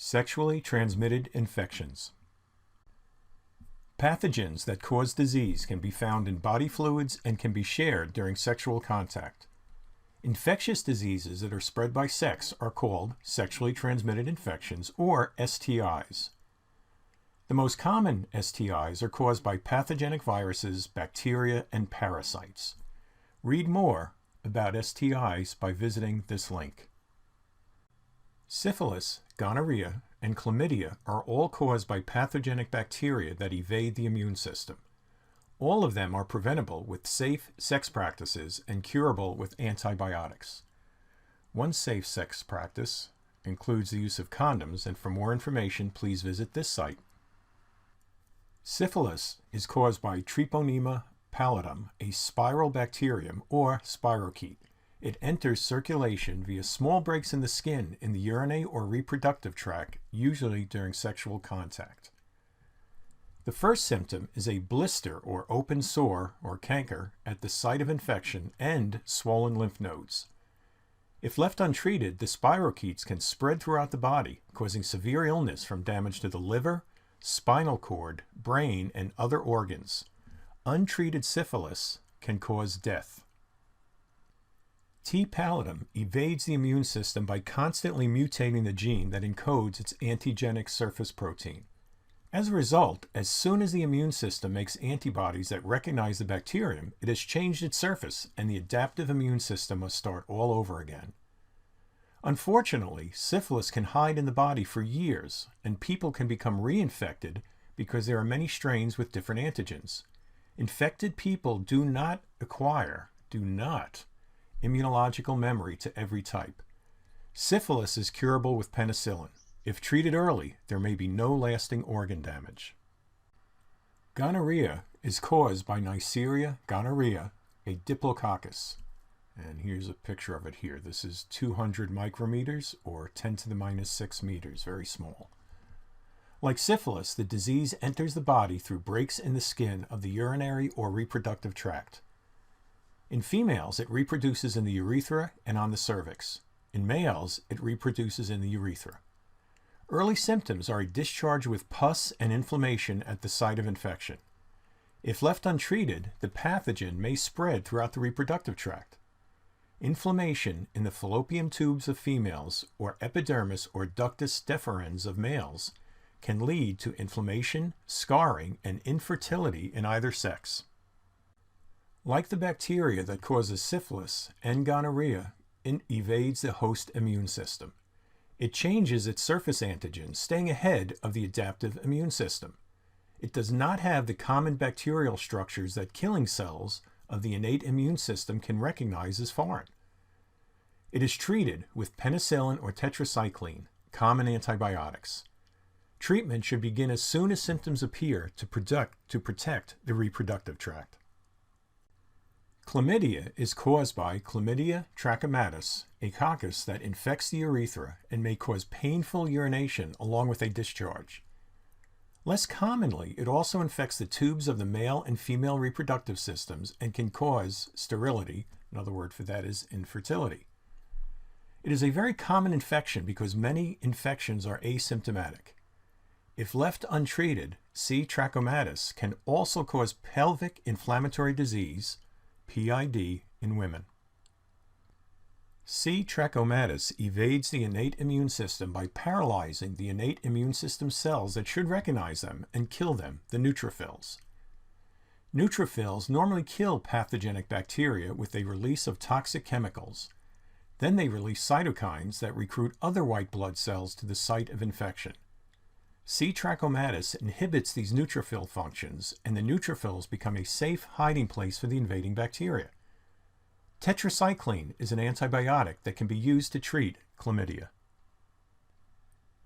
Sexually transmitted infections. Pathogens that cause disease can be found in body fluids and can be shared during sexual contact. Infectious diseases that are spread by sex are called sexually transmitted infections, or STIs. The most common STIs are caused by pathogenic viruses, bacteria, and parasites. Read more about STIs by visiting this link. Syphilis, gonorrhea, and chlamydia are all caused by pathogenic bacteria that evade the immune system. All of them are preventable with safe sex practices and curable with antibiotics. One safe sex practice includes the use of condoms, and for more information, please visit this site. Syphilis is caused by Treponema pallidum, a spiral bacterium or spirochete. It enters circulation via small breaks in the skin in the urinary or reproductive tract, usually during sexual contact. The first symptom is a blister or open sore or canker at the site of infection and swollen lymph nodes. If left untreated, the spirochetes can spread throughout the body, causing severe illness from damage to the liver, spinal cord, brain, and other organs. Untreated syphilis can cause death. T. pallidum evades the immune system by constantly mutating the gene that encodes its antigenic surface protein. As a result, as soon as the immune system makes antibodies that recognize the bacterium, it has changed its surface, and the adaptive immune system must start all over again. Unfortunately, syphilis can hide in the body for years, and people can become reinfected because there are many strains with different antigens. Infected people do not acquire immunological memory to every type. Syphilis is curable with penicillin. If treated early, there may be no lasting organ damage. Gonorrhea is caused by Neisseria gonorrhoea, a diplococcus. And here's a picture of it here. This is 200 micrometers or 10 to the minus 6 meters, very small. Like syphilis, the disease enters the body through breaks in the skin of the urinary or reproductive tract. In females, it reproduces in the urethra and on the cervix. In males, it reproduces in the urethra. Early symptoms are a discharge with pus and inflammation at the site of infection. If left untreated, the pathogen may spread throughout the reproductive tract. Inflammation in the fallopian tubes of females or epidermis or ductus deferens of males can lead to inflammation, scarring, and infertility in either sex. Like the bacteria that causes syphilis and gonorrhea, it evades the host immune system. It changes its surface antigens, staying ahead of the adaptive immune system. It does not have the common bacterial structures that killing cells of the innate immune system can recognize as foreign. It is treated with penicillin or tetracycline, common antibiotics. Treatment should begin as soon as symptoms appear to protect the reproductive tract. Chlamydia is caused by Chlamydia trachomatis, a coccus that infects the urethra and may cause painful urination along with a discharge. Less commonly, it also infects the tubes of the male and female reproductive systems and can cause sterility. Another word for that is infertility. It is a very common infection because many infections are asymptomatic. If left untreated, C. trachomatis can also cause pelvic inflammatory disease, PID, in women. C. trachomatis evades the innate immune system by paralyzing the innate immune system cells that should recognize them and kill them, the neutrophils. Neutrophils normally kill pathogenic bacteria with a release of toxic chemicals. Then they release cytokines that recruit other white blood cells to the site of infection. C. trachomatis inhibits these neutrophil functions, and the neutrophils become a safe hiding place for the invading bacteria. Tetracycline is an antibiotic that can be used to treat chlamydia.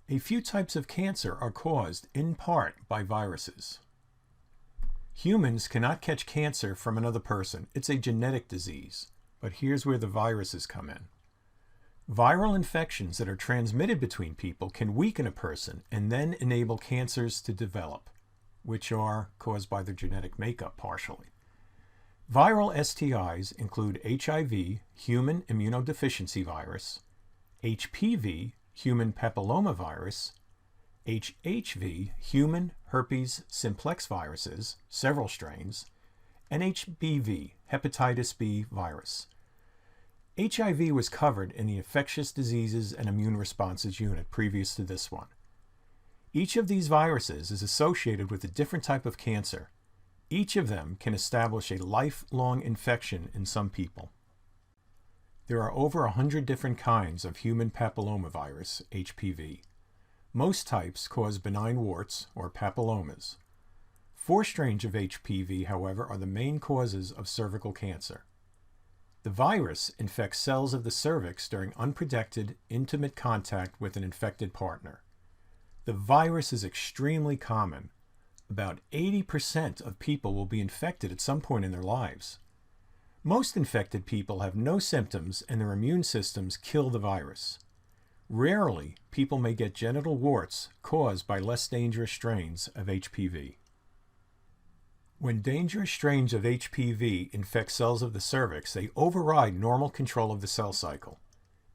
A few types of cancer are caused in part by viruses. Humans cannot catch cancer from another person. It's a genetic disease. But here's where the viruses come in. Viral infections that are transmitted between people can weaken a person and then enable cancers to develop, which are caused by their genetic makeup partially. Viral STIs include HIV, human immunodeficiency virus, HPV, human papillomavirus, HHV, human herpes simplex viruses, several strains, and HBV, hepatitis B virus. HIV was covered in the Infectious Diseases and Immune Responses unit previous to this one. Each of these viruses is associated with a different type of cancer. Each of them can establish a lifelong infection in some people. There are over 100 different kinds of human papillomavirus, HPV. Most types cause benign warts or papillomas. 4 strains of HPV, however, are the main causes of cervical cancer. The virus infects cells of the cervix during unprotected, intimate contact with an infected partner. The virus is extremely common. About 80% of people will be infected at some point in their lives. Most infected people have no symptoms and their immune systems kill the virus. Rarely, people may get genital warts caused by less dangerous strains of HPV. When dangerous strains of HPV infect cells of the cervix, they override normal control of the cell cycle.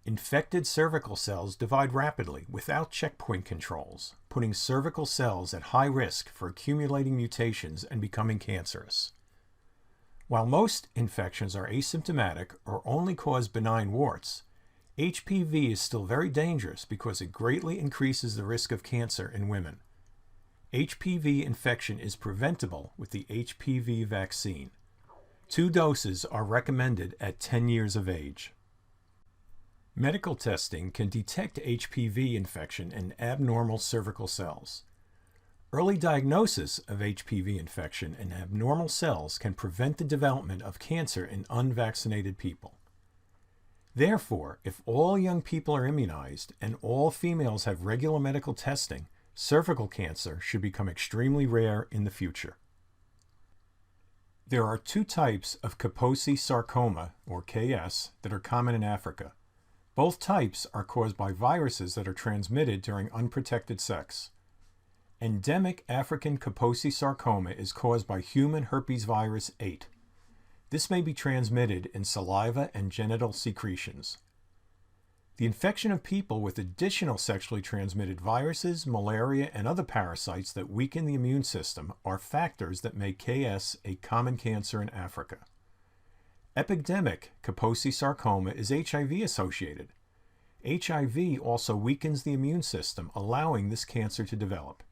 Infected cervical cells divide rapidly without checkpoint controls, putting cervical cells at high risk for accumulating mutations and becoming cancerous. While most infections are asymptomatic or only cause benign warts, HPV is still very dangerous because it greatly increases the risk of cancer in women. HPV infection is preventable with the HPV vaccine. 2 doses are recommended at 10 years of age. Medical testing can detect HPV infection in abnormal cervical cells. Early diagnosis of HPV infection in abnormal cells can prevent the development of cancer in unvaccinated people. Therefore, if all young people are immunized and all females have regular medical testing, cervical cancer should become extremely rare in the future. There are 2 types of Kaposi sarcoma, or KS, that are common in Africa. Both types are caused by viruses that are transmitted during unprotected sex. Endemic African Kaposi sarcoma is caused by human herpes virus 8. This may be transmitted in saliva and genital secretions. The infection of people with additional sexually transmitted viruses, malaria, and other parasites that weaken the immune system are factors that make KS a common cancer in Africa. Epidemic Kaposi sarcoma is HIV associated. HIV also weakens the immune system, allowing this cancer to develop.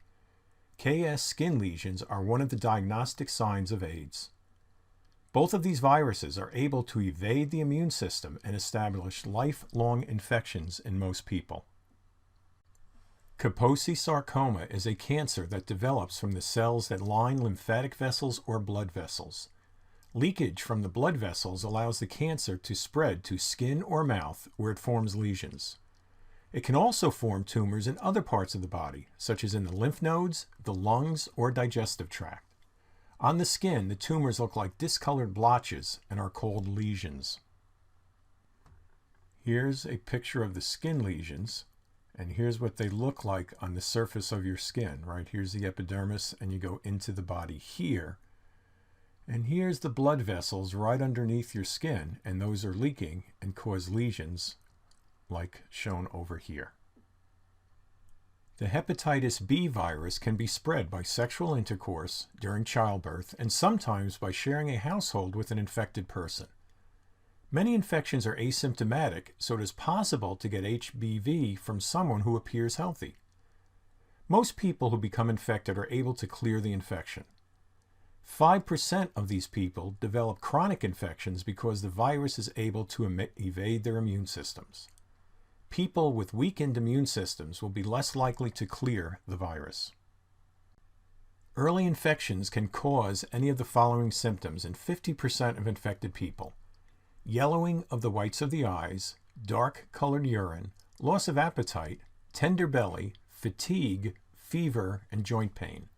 KS skin lesions are one of the diagnostic signs of AIDS. Both of these viruses are able to evade the immune system and establish lifelong infections in most people. Kaposi sarcoma is a cancer that develops from the cells that line lymphatic vessels or blood vessels. Leakage from the blood vessels allows the cancer to spread to skin or mouth where it forms lesions. It can also form tumors in other parts of the body, such as in the lymph nodes, the lungs, or digestive tract. On the skin, the tumors look like discolored blotches and are called lesions. Here's a picture of the skin lesions, and here's what they look like on the surface of your skin, right? Here's the epidermis, and you go into the body here. And here's the blood vessels right underneath your skin, and those are leaking and cause lesions like shown over here. The hepatitis B virus can be spread by sexual intercourse during childbirth and sometimes by sharing a household with an infected person. Many infections are asymptomatic, so it is possible to get HBV from someone who appears healthy. Most people who become infected are able to clear the infection. 5% of these people develop chronic infections because the virus is able to evade their immune systems. People with weakened immune systems will be less likely to clear the virus. Early infections can cause any of the following symptoms in 50% of infected people: yellowing of the whites of the eyes, dark colored urine, loss of appetite, tender belly, fatigue, fever, and joint pain.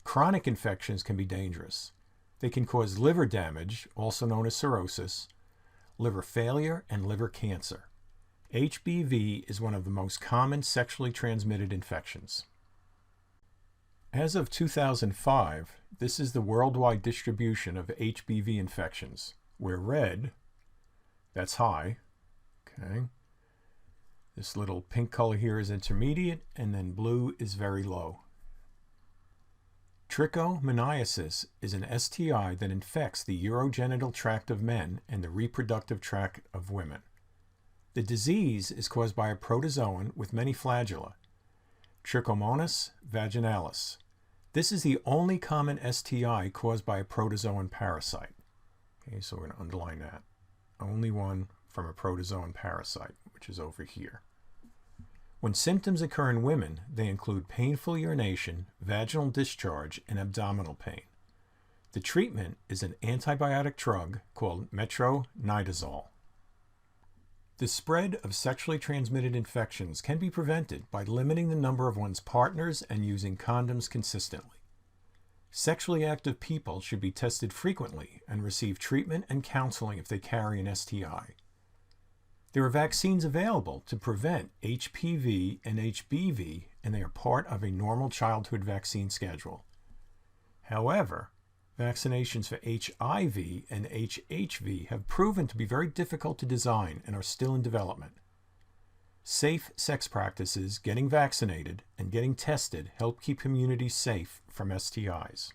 Chronic infections can be dangerous. They can cause liver damage, also known as cirrhosis, liver failure, and liver cancer. HBV is one of the most common sexually transmitted infections. As of 2005, this is the worldwide distribution of HBV infections, where red, that's high, okay, This little pink color here is intermediate, and then blue is very low. Trichomoniasis is an STI that infects the urogenital tract of men and the reproductive tract of women. The disease is caused by a protozoan with many flagella, Trichomonas vaginalis. This is the only common STI caused by a protozoan parasite. Okay, so we're going to underline that. Only one from a protozoan parasite, which is over here. When symptoms occur in women, they include painful urination, vaginal discharge, and abdominal pain. The treatment is an antibiotic drug called metronidazole. The spread of sexually transmitted infections can be prevented by limiting the number of one's partners and using condoms consistently. Sexually active people should be tested frequently and receive treatment and counseling if they carry an STI. There are vaccines available to prevent HPV and HBV, and they are part of a normal childhood vaccine schedule. However, vaccinations for HIV and HHV have proven to be very difficult to design and are still in development. Safe sex practices, getting vaccinated, and getting tested help keep communities safe from STIs.